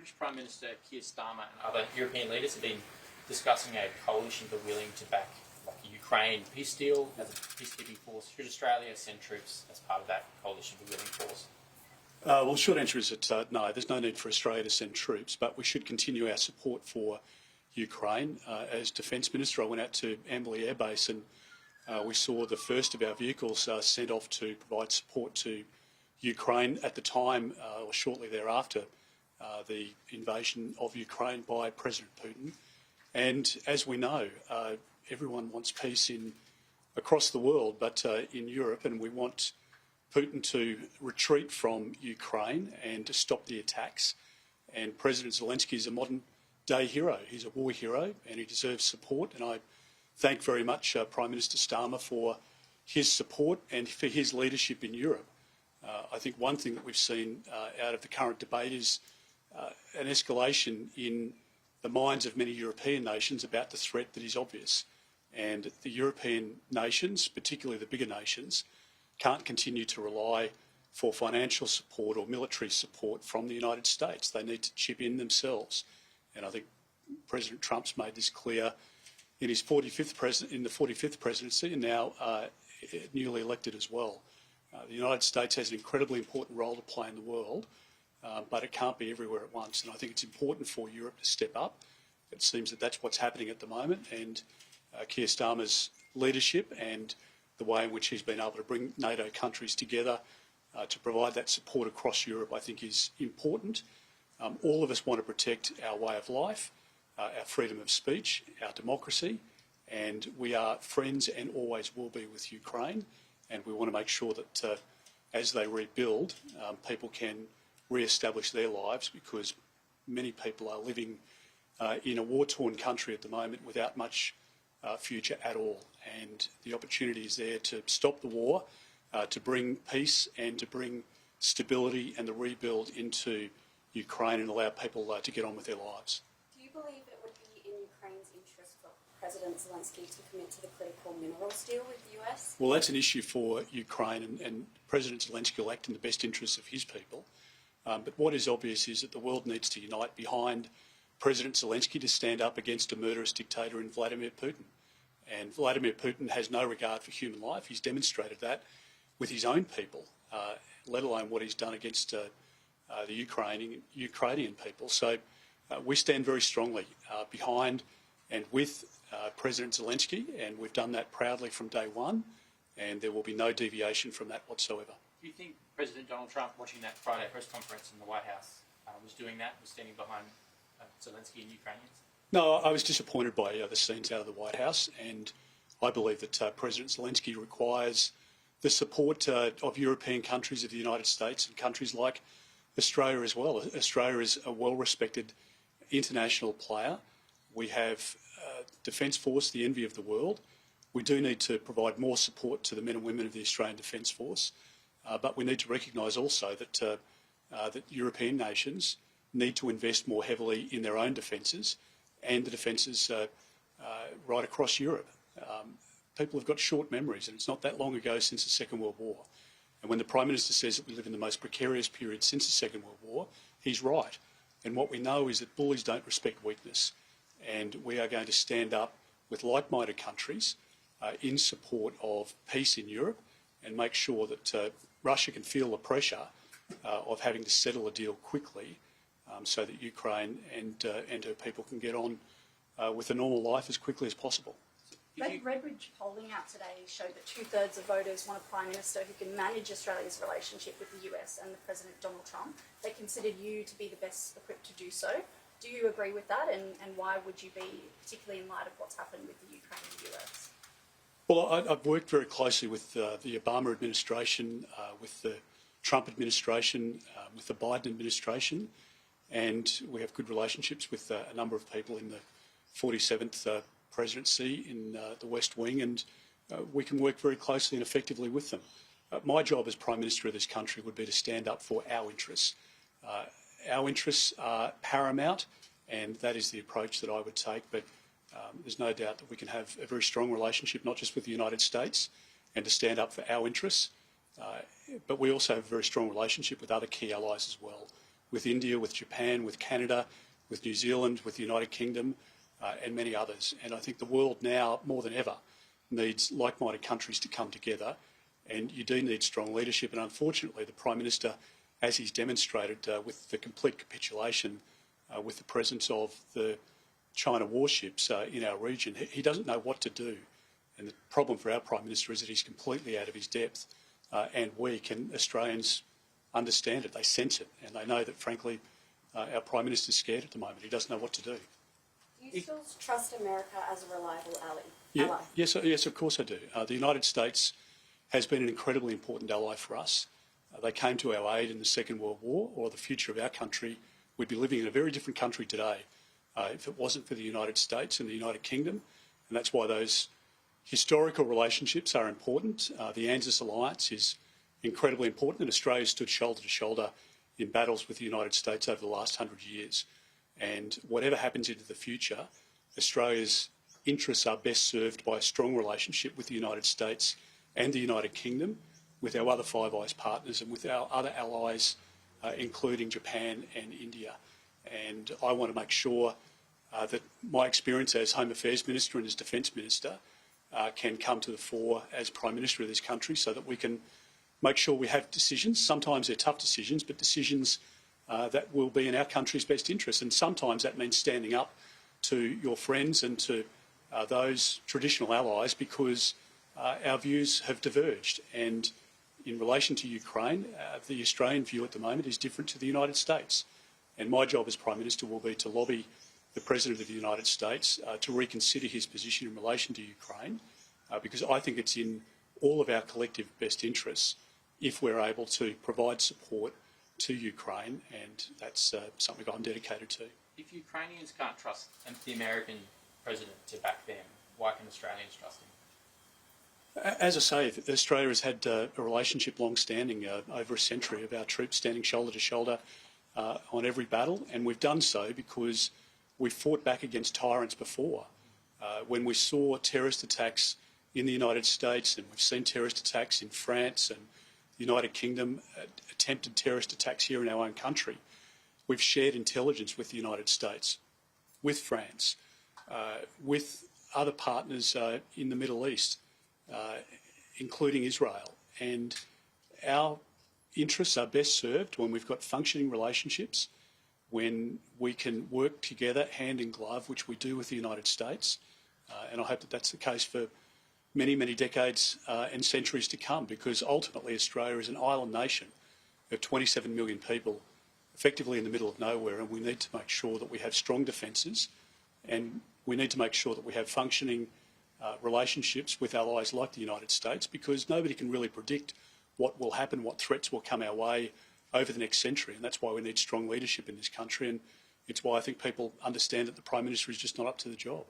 British Prime Minister Keir Starmer and other European leaders have been discussing a coalition but willing to back a Ukraine peace deal as a peacekeeping force. Should Australia send troops as part of that coalition but willing force? Well, the short answer is that no, there's no need for Australia to send troops, but we should continue our support for Ukraine. As Defence Minister, I went out to Amberley Air Base and we saw the first of our vehicles sent off to provide support to Ukraine at the time, or shortly thereafter, the invasion of Ukraine by President Putin. And as we know, everyone wants peace across the world, but in Europe, and we want Putin to retreat from Ukraine and to stop the attacks. And President Zelenskyy is a modern-day hero. He's a war hero and he deserves support. And I thank very much Prime Minister Starmer for his support and for his leadership in Europe. I think one thing that we've seen out of the current debate is an escalation in the minds of many European nations about the threat that is obvious. And the European nations, particularly the bigger nations, can't continue to rely for financial support or military support from the United States. They need to chip in themselves. And I think President Trump's made this clear in his 45th presidency and now newly elected as well. The United States has an incredibly important role to play in the world, but it can't be everywhere at once. And I think it's important for Europe to step up. It seems that that's what's happening at the moment. And Keir Starmer's leadership and the way in which he's been able to bring NATO countries together to provide that support across Europe, I think is important. All of us want to protect our way of life, our freedom of speech, our democracy, and we are friends and always will be with Ukraine. And we want to make sure that as they rebuild, people can re-establish their lives, because many people are living in a war-torn country at the moment without much future at all. And the opportunity is there to stop the war, to bring peace and to bring stability and the rebuild into Ukraine and allow people to get on with their lives. Do you believe it would be in Ukraine's interest for President Zelenskyy to commit to the critical minerals deal with the US? Well, that's an issue for Ukraine, and President Zelenskyy will act in the best interests of his people. But what is obvious is that the world needs to unite behind President Zelenskyy to stand up against a murderous dictator in Vladimir Putin. And Vladimir Putin has no regard for human life. He's demonstrated that with his own people, let alone what he's done against the Ukrainian people. So we stand very strongly behind and with President Zelenskyy, and we've done that proudly from day one, and there will be no deviation from that whatsoever. Do you think President Donald Trump, watching that Friday press conference in the White House, was doing that, was standing behind Zelenskyy and Ukrainians? No, I was disappointed by the scenes out of the White House, and I believe that President Zelenskyy requires the support of European countries, of the United States, and countries like Australia as well. Australia is a well-respected international player. We have a Defence Force, the envy of the world. We do need to provide more support to the men and women of the Australian Defence Force, but we need to recognise also that, that European nations need to invest more heavily in their own defences and the defences right across Europe. People have got short memories, and it's not that long ago since the Second World War. And when the Prime Minister says that we live in the most precarious period since the Second World War, he's right. And what we know is that bullies don't respect weakness. And we are going to stand up with like-minded countries in support of peace in Europe and make sure that Russia can feel the pressure of having to settle a deal quickly so that Ukraine and her people can get on with a normal life as quickly as possible. Redbridge polling out today showed that 2/3 of voters want a Prime Minister who can manage Australia's relationship with the US and the President Donald Trump. They considered you to be the best equipped to do so. Do you agree with that, and why would you be, particularly in light of what's happened with the Ukraine and the US? Well, I've worked very closely with the Obama administration, with the Trump administration, with the Biden administration, and we have good relationships with a number of people in the 47th presidency in the West Wing, and we can work very closely and effectively with them. My job as Prime Minister of this country would be to stand up for our interests. Our interests are paramount, and that is the approach that I would take. But there's no doubt that we can have a very strong relationship, not just with the United States, and to stand up for our interests, but we also have a very strong relationship with other key allies as well. with India, with Japan, with Canada, with New Zealand, with the United Kingdom, and many others. And I think the world now, more than ever, needs like-minded countries to come together, and you do need strong leadership. And unfortunately, the Prime Minister, as he's demonstrated with the complete capitulation with the presence of the China warships in our region, he doesn't know what to do. And the problem for our Prime Minister is that he's completely out of his depth and weak, and Australians understand it, they sense it, and they know that, frankly, our Prime Minister's scared at the moment. He doesn't know what to do. Do you still trust America as a reliable ally? Yes, of course I do. The United States has been an incredibly important ally for us. They came to our aid in the Second World War, or the future of our country. We'd be living in a very different country today if it wasn't for the United States and the United Kingdom, and that's why those historical relationships are important. The ANZUS alliance is incredibly important, and Australia stood shoulder to shoulder in battles with the United States over the last 100 years. And whatever happens into the future, Australia's interests are best served by a strong relationship with the United States and the United Kingdom, with our other Five Eyes partners and with our other allies, including Japan and India. And I want to make sure that my experience as Home Affairs Minister and as Defence Minister can come to the fore as Prime Minister of this country, so that we can make sure we have decisions. Sometimes they're tough decisions, but decisions that will be in our country's best interest. And sometimes that means standing up to your friends and to those traditional allies, because our views have diverged. And in relation to Ukraine, the Australian view at the moment is different to the United States. And my job as Prime Minister will be to lobby the President of the United States to reconsider his position in relation to Ukraine, because I think it's in all of our collective best interests if we're able to provide support to Ukraine, and that's something I'm dedicated to. If Ukrainians can't trust the American president to back them, why can Australians trust him? As I say, Australia has had a relationship long-standing over a century of our troops standing shoulder to shoulder on every battle, and we've done so because we've fought back against tyrants before. When we saw terrorist attacks in the United States, and we've seen terrorist attacks in France and the United Kingdom, attempted terrorist attacks here in our own country, we've shared intelligence with the United States, with France, with other partners in the Middle East, including Israel. And our interests are best served when we've got functioning relationships, when we can work together hand in glove, which we do with the United States. And I hope that that's the case for many, many decades and centuries to come, because ultimately Australia is an island nation of 27 million people, effectively in the middle of nowhere, and we need to make sure that we have strong defences, and we need to make sure that we have functioning relationships with allies like the United States, because nobody can really predict what will happen, what threats will come our way over the next century, and that's why we need strong leadership in this country, and it's why I think people understand that the Prime Minister is just not up to the job.